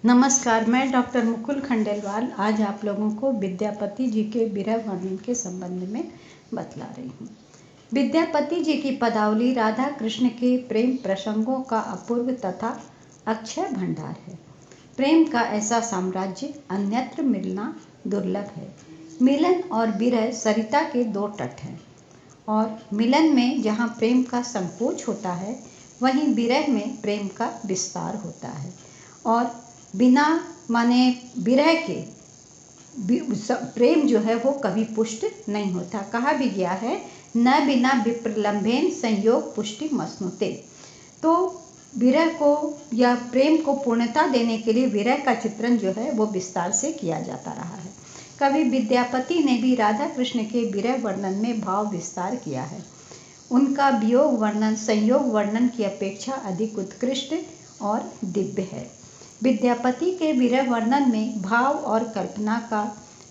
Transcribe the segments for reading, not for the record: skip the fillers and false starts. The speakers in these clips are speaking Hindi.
नमस्कार, मैं डॉक्टर मुकुल खंडेलवाल आज आप लोगों को विद्यापति जी के विरह वर्णन के संबंध में बतला रही हूँ। विद्यापति जी की पदावली राधा कृष्ण के प्रेम प्रसंगों का अपूर्व तथा अक्षय भंडार है। प्रेम का ऐसा साम्राज्य अन्यत्र मिलना दुर्लभ है। मिलन और विरह सरिता के दो तट हैं और मिलन में जहाँ प्रेम का संकोच होता है वहीं विरह में प्रेम का विस्तार होता है और बिना माने विरह के प्रेम जो है वो कभी पुष्ट नहीं होता। कहा भी गया है, न बिना विप्रलंभेन संयोग पुष्टि मसनुते। तो विरह को या प्रेम को पूर्णता देने के लिए विरह का चित्रण जो है वो विस्तार से किया जाता रहा है। कवि विद्यापति ने भी राधा कृष्ण के विरह वर्णन में भाव विस्तार किया है। उनका वियोग वर्णन संयोग वर्णन की अपेक्षा अधिक उत्कृष्ट और दिव्य है। विद्यापति के विरह वर्णन में भाव और कल्पना का,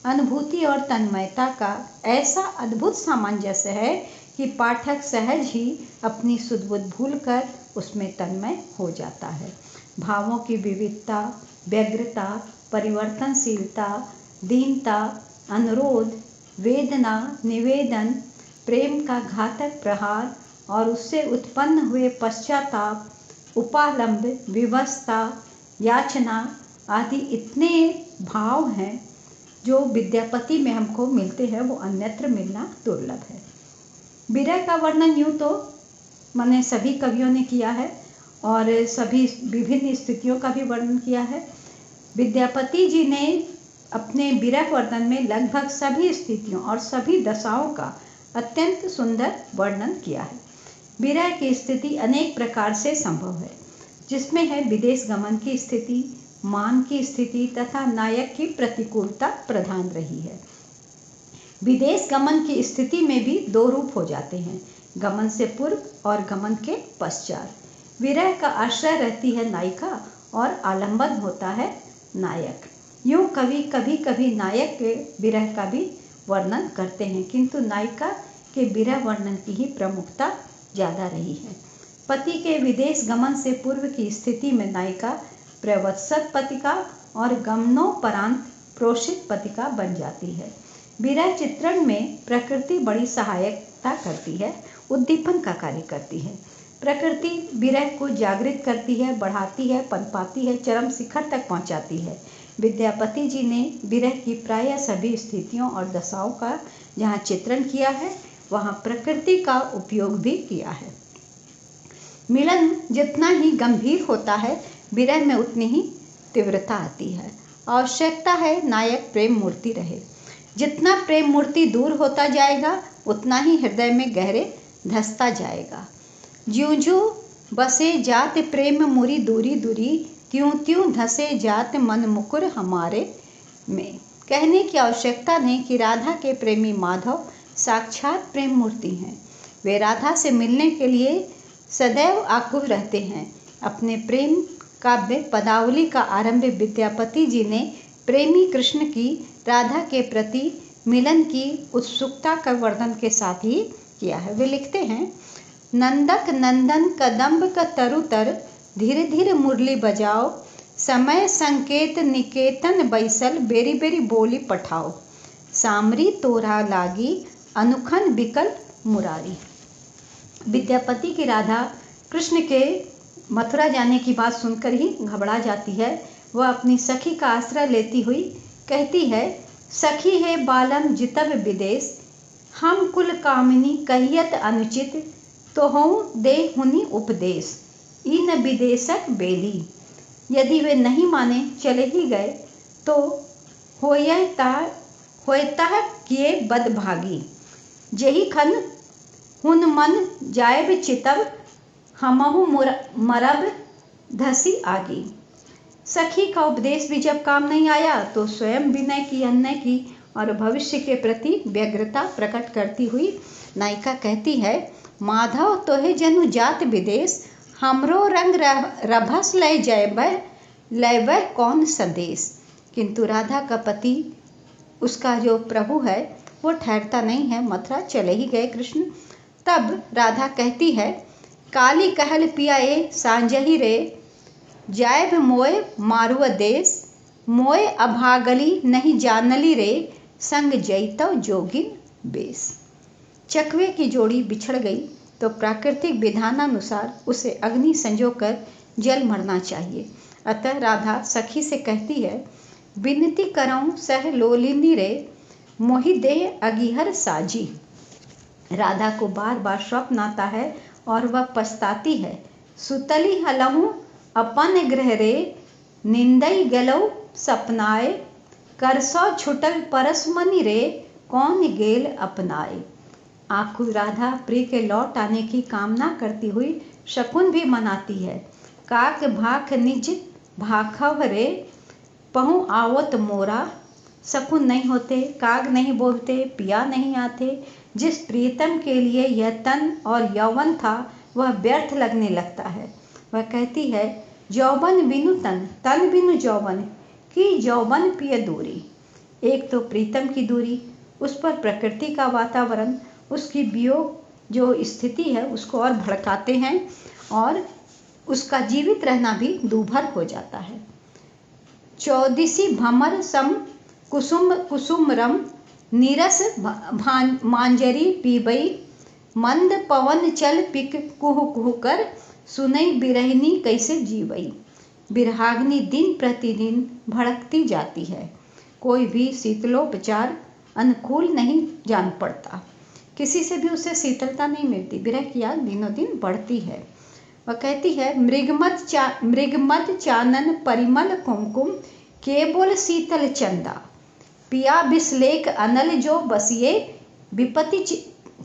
अनुभूति और तन्मयता का ऐसा अद्भुत सामंजस्य है कि पाठक सहज ही अपनी सुध-बुध भूलकर उसमें तन्मय हो जाता है। भावों की विविधता, व्यग्रता, परिवर्तनशीलता, दीनता, अनुरोध, वेदना, निवेदन, प्रेम का घातक प्रहार और उससे उत्पन्न हुए पश्चाताप, उपालंब, विवशता, याचना आदि इतने भाव हैं जो विद्यापति में हमको मिलते हैं, वो अन्यत्र मिलना दुर्लभ है। विरह का वर्णन यूँ तो मैंने सभी कवियों ने किया है और सभी विभिन्न स्थितियों का भी वर्णन किया है। विद्यापति जी ने अपने विरह वर्णन में लगभग सभी स्थितियों और सभी दशाओं का अत्यंत सुंदर वर्णन किया है। विरह की स्थिति अनेक प्रकार से संभव है, जिसमें है विदेश गमन की स्थिति, मान की स्थिति तथा नायक की प्रतिकूलता प्रधान रही है। विदेश गमन की स्थिति में भी दो रूप हो जाते हैं, गमन से पूर्व और गमन के पश्चात। विरह का आश्रय रहती है नायिका और आलंबन होता है नायक। यूँ कवि कभी कभी नायक के विरह का भी वर्णन करते हैं, किंतु नायिका के विरह वर्णन की ही प्रमुखता ज़्यादा रही है। पति के विदेश गमन से पूर्व की स्थिति में नायिका प्रवत्सत पतिका और गमनोपरांत प्रोषित पतिका बन जाती है। विरह चित्रण में प्रकृति बड़ी सहायता करती है, उद्दीपन का कार्य करती है। प्रकृति विरह को जागृत करती है, बढ़ाती है, पनपाती है, चरम शिखर तक पहुंचाती है। विद्यापति जी ने विरह की प्रायः सभी स्थितियों और दशाओं का जहाँ चित्रण किया है वहाँ प्रकृति का उपयोग भी किया है। मिलन जितना ही गंभीर होता है, विरह में उतनी ही तीव्रता आती है। आवश्यकता है नायक प्रेम मूर्ति रहे। जितना प्रेम मूर्ति दूर होता जाएगा उतना ही हृदय में गहरे धंसता जाएगा। ज्यों ज्यों बसे जात प्रेम मुरी दूरी दूरी, त्यों त्यों धसे जात मन मुकुर हमारे में। कहने की आवश्यकता नहीं कि राधा के प्रेमी माधव साक्षात प्रेम मूर्ति हैं। वे राधा से मिलने के लिए सदैव आकुल रहते हैं। अपने प्रेम काव्य पदावली का आरंभ विद्यापति जी ने प्रेमी कृष्ण की राधा के प्रति मिलन की उत्सुकता का वर्णन के साथ ही किया है। वे लिखते हैं, नंदक नंदन कदम्ब का तरुतर, धीरे धीरे मुरली बजाओ, समय संकेत निकेतन बैसल, बेरी बेरी बोली पठाओ, सामरी तोरा लागी अनुखन बिकल मुरारी। विद्यापति की राधा कृष्ण के मथुरा जाने की बात सुनकर ही घबरा जाती है। वह अपनी सखी का आश्रय लेती हुई कहती है, सखी है बालम जितब विदेश, हम कुल कामिनी कहियत अनुचित, तो हूँ दे हुनी उपदेश, इन विदेशक बेली। यदि वे नहीं माने चले ही गए तो होयता किए बदभागी, जेहि खन हुन मन जायब चितब, हमहु मरब धसी आगी। सखी का उपदेश भी जब काम नहीं आया तो स्वयं विनय की, अन्य की और भविष्य के प्रति व्यग्रता प्रकट करती हुई नायिका कहती है, माधव तोहे जनु जात विदेश, हमरो रंग रभस लय जयबह, लयबह कौन संदेश। किंतु राधा का पति, उसका जो प्रभु है, वो ठहरता नहीं है, मथुरा चले ही गए कृष्ण। तब राधा कहती है, काली कहल पिया ए सांझही रे, जायब मोय मारुआ देश, मोय अभागली नहीं जानली रे, संग जैतव जोगिन बेस। चकवे की जोड़ी बिछड़ गई तो प्राकृतिक विधानानुसार उसे अग्नि संजोकर जल मरना चाहिए। अतः राधा सखी से कहती है, विनती करऊं सह लोलिनी रे, मोहि देह अगिहर साजी। राधा को बार बार स्वप्न आता है और वह पछताती है। सुतली हलहूँ अपन ग्रह रे, निंदई गलऊ सपनाए, करसौ छुटल परसमनि रे, कौन गेल अपनाए। आकुल राधा प्रिय के लौट आने की कामना करती हुई शकुन भी मनाती है। काक भाख निज भाखव रे, पहुँ आवत मोरा। शकुन नहीं होते, काग नहीं बोलते, पिया नहीं आते। जिस प्रीतम के लिए यह तन और यौवन था वह व्यर्थ लगने लगता है। वह कहती है, यौवन बिनु तन, तन बिनु यौवन, कि यौवन पिय दूरी। एक तो प्रीतम की दूरी, उस पर प्रकृति का वातावरण, उसकी वियोग जो स्थिति है उसको और भड़काते हैं और उसका जीवित रहना भी दूभर हो जाता है। चौदिसी भमर सम कुसुम कुसुमरम, नीरस मांजरी पीबई, मंद पवन चल पिक कुहु कुहु कर, सुनई बिरहिनी कैसे जीवई। बिरहाग्नि दिन प्रतिदिन भड़कती जाती है। कोई भी शीतलोपचार अनुकूल नहीं जान पड़ता, किसी से भी उसे शीतलता नहीं मिलती। विरह की आग दिनों दिन बढ़ती है। वह कहती है, मृगमद चानन परिमल कुमकुम, केवल शीतल चंदा, पिया बिस्लेक अनल जो बसिए, विपति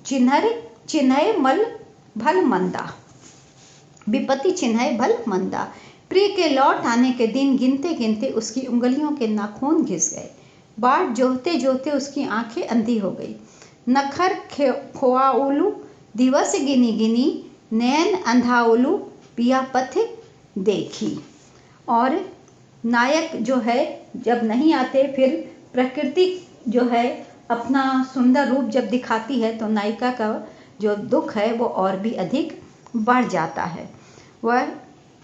चिन्हय मल भल मंदा। विपत्ति चिन्हय भल मंदा। प्रिय के लौट आने के दिन गिनते गिनते उसकी उंगलियों के नाखून घिस गए। बाट जोहते जोहते उसकी आंखें अंधी हो गई। नखर खोआउलू दिवस गिनी गिनी, नैन अंधाउलू पिया पथ देखी। और नायक जो है जब नहीं आते, फिर प्रकृति जो है अपना सुंदर रूप जब दिखाती है तो नायिका का जो दुख है वो और भी अधिक बढ़ जाता है। वह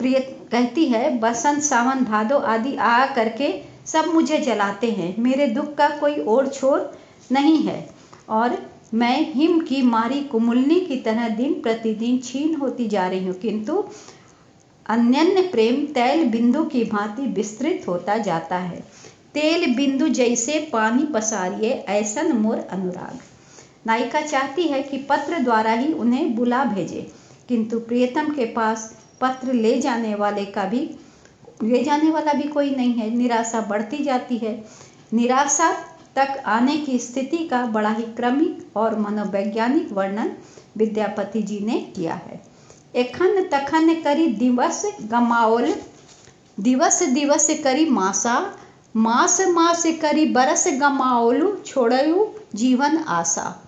प्रिय कहती है, बसंत सावन भादो आदि आ करके सब मुझे जलाते हैं, मेरे दुख का कोई ओर छोर नहीं है और मैं हिम की मारी कुमुलनी की तरह दिन प्रतिदिन क्षीण होती जा रही हूँ, किंतु अन्यन्य प्रेम तैल बिंदु की भांति विस्तृत होता जाता है। तेल बिंदु जैसे पानी पसारिए, ऐसन मोर अनुराग। नायिका चाहती है कि पत्र द्वारा ही उन्हें बुला भेजे, किंतु प्रियतम के पास पत्र ले जाने वाला भी कोई नहीं है। निराशा बढ़ती जाती है। निराशा तक आने की स्थिति का बड़ा ही क्रमिक और मनोवैज्ञानिक वर्णन विद्यापति जी ने किया है। एखन तखन करी दिवस गमाओल, दिवस दिवस करी मासा, मास मास करी बरस गमाओलू, छोड़यू जीवन आशा।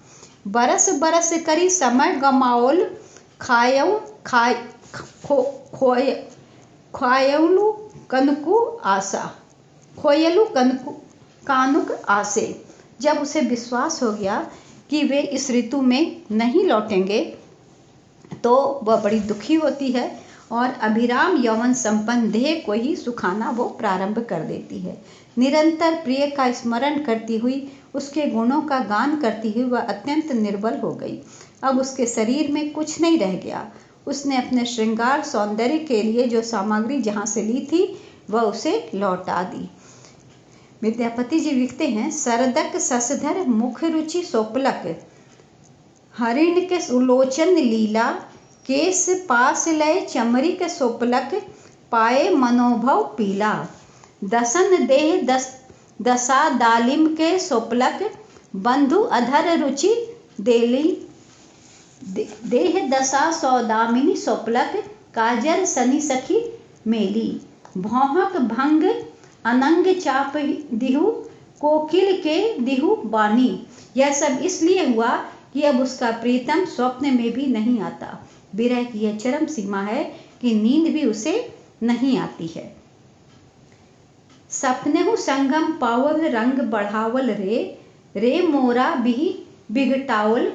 बरस बरस करी समय गमाओल, खोयलू कनकु आशा, खोयलू कनकु कानुक आसे। जब उसे विश्वास हो गया कि वे इस ऋतु में नहीं लौटेंगे तो वह बड़ी दुखी होती है और अभिराम यौवन संपन्न देह को ही सुखाना वो प्रारंभ कर देती है। निरंतर प्रिय का स्मरण करती हुई, उसके गुणों का गान करती हुई वह अत्यंत निर्बल हो गई। अब उसके शरीर में कुछ नहीं रह गया। उसने अपने श्रृंगार सौंदर्य के लिए जो सामग्री जहाँ से ली थी वह उसे लौटा दी। विद्यापति जी लिखते हैं, सरदक ससधर मुख रुचि सोपलक, हरिण के सुलोचन लीला, केस पास लय चमरी के सोपलक, पाए मनोभव पीला। दसन देह दशा दालिम के सोपलक, बंधु अधर रुचि देली। देह दशा सौदामिनी सोपलक, काजर सनी सखी मेली। भौहक भंग अनंग चाप दिहु, कोकिल के दिहु बानी। यह सब इसलिए हुआ कि अब उसका प्रीतम स्वप्न में भी नहीं आता। विरह की यह चरम सीमा है कि नींद भी उसे नहीं आती है। सपनेहु संगम पावल रंग बढ़ावल रे, रे मोरा बिघटावल,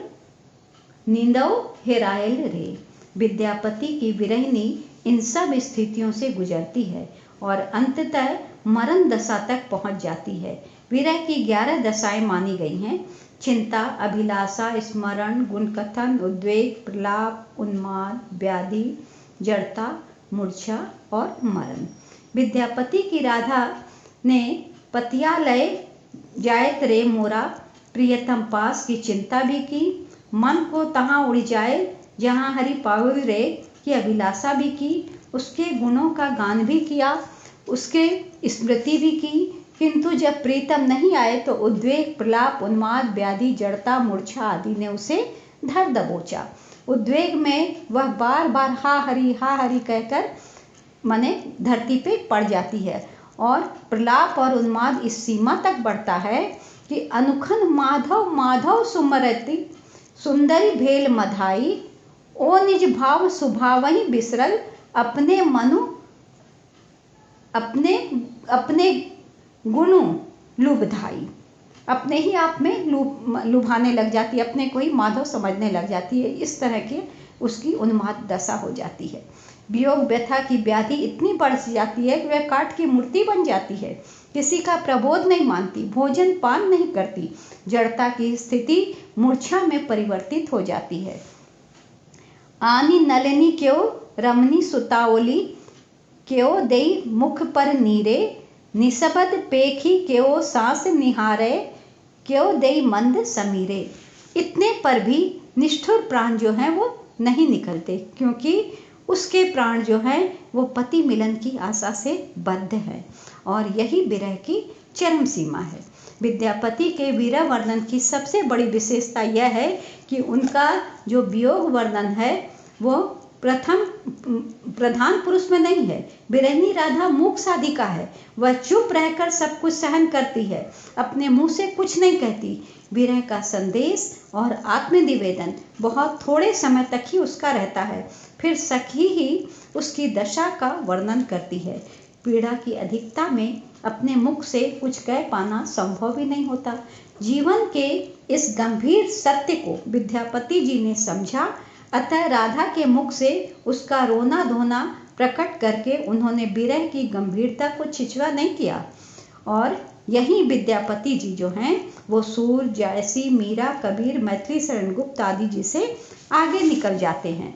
नींदौ हेरायल रे। विद्यापति की विरहिनी इन सब स्थितियों से गुजरती है और अंततः मरण दशा तक पहुंच जाती है। विरह की 11 दशाएं मानी गई हैं: चिंता, अभिलाषा, स्मरण, गुणकथन, उद्वेग, प्रलाप, उन्माद, व्याधि, जड़ता, मूर्छा और मरण। विद्यापति की राधा ने पतियालय जायत रे मोरा प्रियतम पास की चिंता भी की, मन को तहाँ उड़ जाए जहाँ हरि पावई रे की अभिलाषा भी की, उसके गुणों का गान भी किया, उसके स्मृति भी की, किंतु जब प्रीतम नहीं आए तो उद्वेग, प्रलाप, उन्माद, व्याधि, जड़ता, मूर्छा आदि ने उसे धर दबोचा। उद्वेग में वह बार बार हा हरि कहकर माने धरती पे पड़ जाती है और प्रलाप और उन्माद इस सीमा तक बढ़ता है कि अनुखन माधव माधव सुमरति सुंदरी भेल मधाई, ओ निज भाव सुभावहि बिसरल अपने मनु अपने गुणु लुभधाई। अपने ही आप में लुभाने लग जाती है, अपने को ही माधव समझने लग जाती है। इस तरह की उसकी उन्माद दशा हो जाती है। वियोग व्यथा की व्याधि इतनी बढ़ जाती है कि वह काठ की मूर्ति बन जाती है, किसी का प्रबोध नहीं मानती, भोजन पान नहीं करती, जड़ता की स्थिति मूर्छा में परिवर्तित हो जाती है। आनी नलिनी क्यों रमनी सुताओली, क्यों देई मुख पर नीरे, निशब्द पेखी क्यों सांस निहारे, क्यों देई मंद समीरे। इतने पर भी निष्ठुर प्राण जो हैं वो नहीं निकलते, क्योंकि उसके प्राण जो हैं वो पति मिलन की आशा से बद्ध है और यही विरह की चरम सीमा है। विद्यापति के विरह वर्णन की सबसे बड़ी विशेषता यह है कि उनका जो वियोग वर्णन है वो प्रधान पुरुष में नहीं है। विरहिणी राधा मूक साधिका है, वह चुप रहकर सब कुछ सहन करती है, अपने मुंह से कुछ नहीं कहती। विरह का संदेश और आत्मनिवेदन बहुत थोड़े समय तक ही उसका रहता है, फिर सखी ही उसकी दशा का वर्णन करती है। पीड़ा की अधिकता में अपने मुख से कुछ कह पाना संभव भी नहीं होता। जीवन के इस गंभीर सत्य को विद्यापति जी ने समझा, अतः राधा के मुख से उसका रोना धोना प्रकट करके उन्होंने विरह की गंभीरता को छिछवा नहीं किया। और यही विद्यापति जी जो हैं वो सूर, जायसी, मीरा, कबीर, मैथिली शरण गुप्त आदि जी से आगे निकल जाते हैं।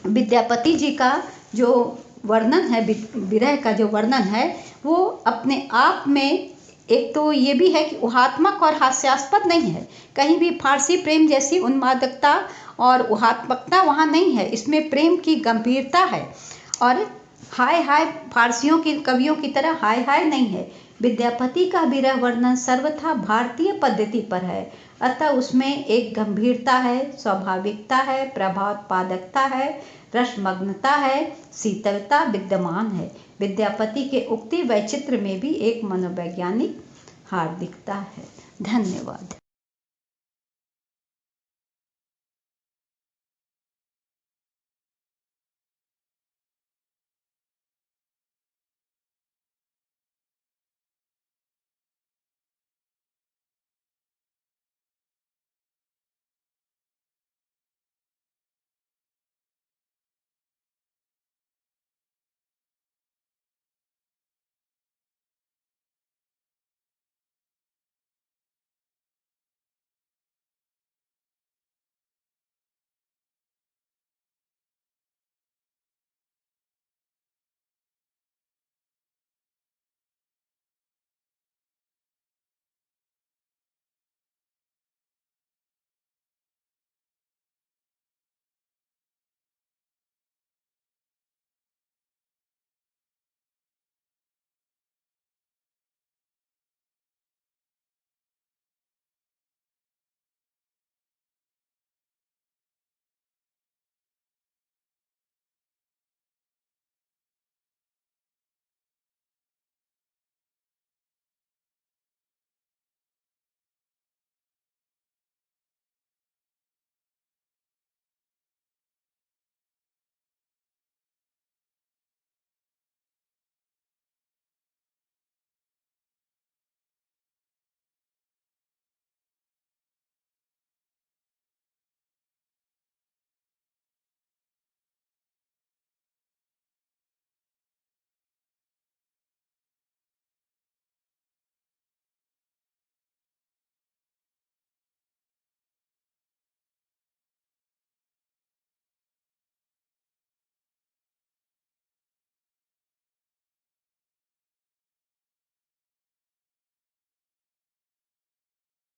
विद्यापति जी का जो वर्णन है, विरह का जो वर्णन है, वो अपने आप में एक तो ये भी है कि ऊहात्मक और हास्यास्पद नहीं है। कहीं भी फारसी प्रेम जैसी उन्मादकता और ऊहात्मकता वहाँ नहीं है। इसमें प्रेम की गंभीरता है और हाय हाय फारसियों की कवियों की तरह हाय हाय नहीं है। विद्यापति का विरह वर्णन सर्वथा भारतीय पद्धति पर है, अतः उसमें एक गंभीरता है, स्वाभाविकता है, प्रभावोत्पादकता है, रसमग्नता है, शीतलता विद्यमान है। विद्यापति के उक्ति वैचित्र में भी एक मनोवैज्ञानिक हार्दिकता है। धन्यवाद।